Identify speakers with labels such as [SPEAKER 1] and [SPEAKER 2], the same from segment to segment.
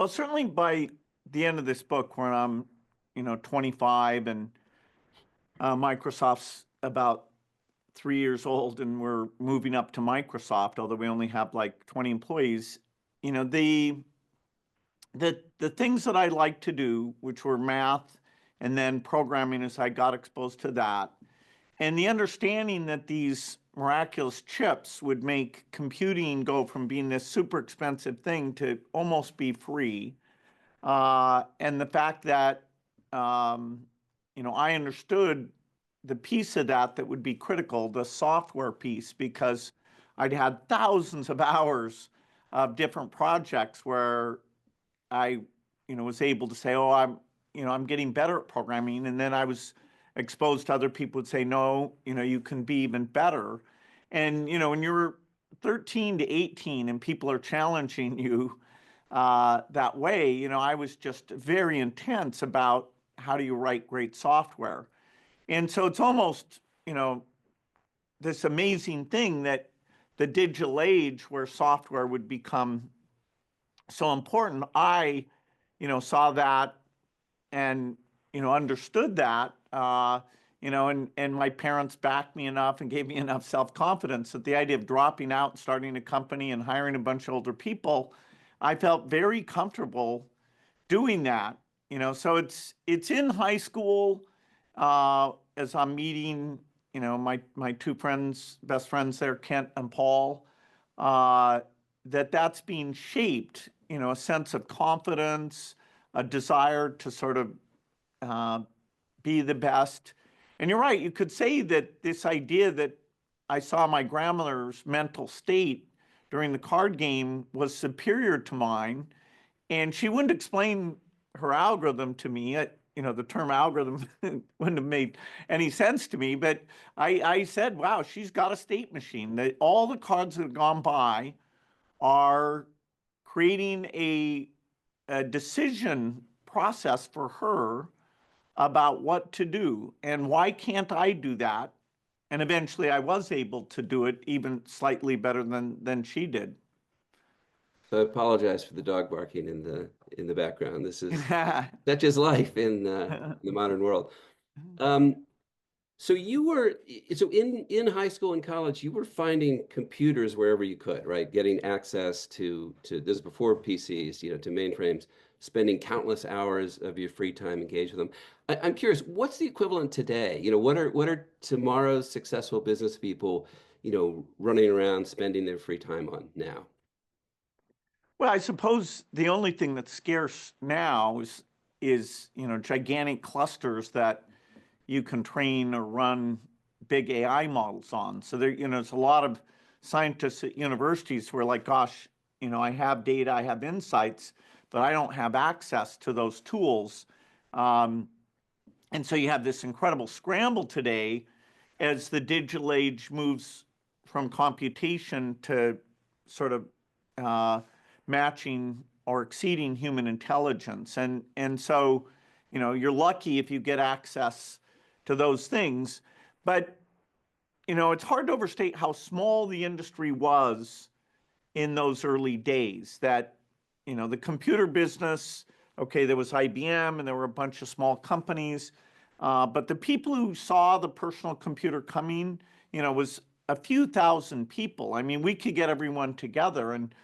[SPEAKER 1] Well, certainly by the end of this book, when I'm, 25 and Microsoft's about 3 years old and we're moving up to Microsoft, although we only have like 20 employees, the things that I like to do, which were math and then programming as I got exposed to that, and the understanding that these miraculous chips would make computing go from being this super expensive thing to almost be free. And the fact that, I understood the piece of that would be critical, the software piece, because I'd had thousands of hours of different projects where I, was able to say, oh, I'm getting better at programming. And then I was exposed to other people would say, no, you can be even better. And, when you're 13 to 18 and people are challenging you that way, I was just very intense about how do you write great software. And so it's almost, this amazing thing that the digital age where software would become so important, I, saw that and, understood that, and my parents backed me enough and gave me enough self-confidence that the idea of dropping out and starting a company and hiring a bunch of older people, I felt very comfortable doing that. So it's in high school as I'm meeting, my two best friends there, Kent and Paul, that's being shaped, a sense of confidence, a desire to sort of be the best. And you're right, you could say that this idea that I saw my grandmother's mental state during the card game was superior to mine, and she wouldn't explain her algorithm to me. The term algorithm wouldn't have made any sense to me, but I said, wow, she's got a state machine. All the cards that have gone by are creating a decision process for her about what to do. And why can't I do that? And eventually I was able to do it even slightly better than she did.
[SPEAKER 2] So I apologize for the dog barking in the background. This is such is life in the modern world. Um, so you were in high school and college, you were finding computers wherever you could, right? Getting access to this is before PCs, to mainframes, spending countless hours of your free time engaged with them. I'm curious, what's the equivalent today? What are tomorrow's successful business people, running around spending their free time on now?
[SPEAKER 1] Well, I suppose the only thing that's scarce now is gigantic clusters that you can train or run big AI models on. So there's a lot of scientists at universities who are like, gosh, I have data, I have insights, but I don't have access to those tools. And so you have this incredible scramble today as the digital age moves from computation to sort of matching or exceeding human intelligence. And so, you're lucky if you get access to those things. But, it's hard to overstate how small the industry was in those early days. That, the computer business, okay, there was IBM and there were a bunch of small companies. But the people who saw the personal computer coming, was a few thousand people. I mean, we could get everyone together and,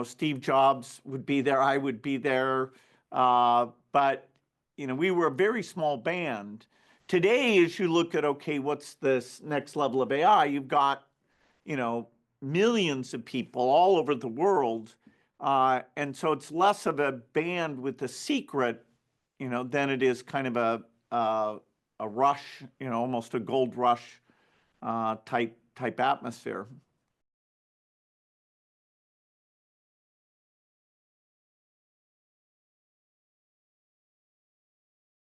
[SPEAKER 1] Steve Jobs would be there, I would be there. But, we were a very small band. Today, as you look at, okay, what's this next level of AI, you've got, millions of people all over the world. And so it's less of a band with a secret, than it is kind of a rush, almost a gold rush type atmosphere.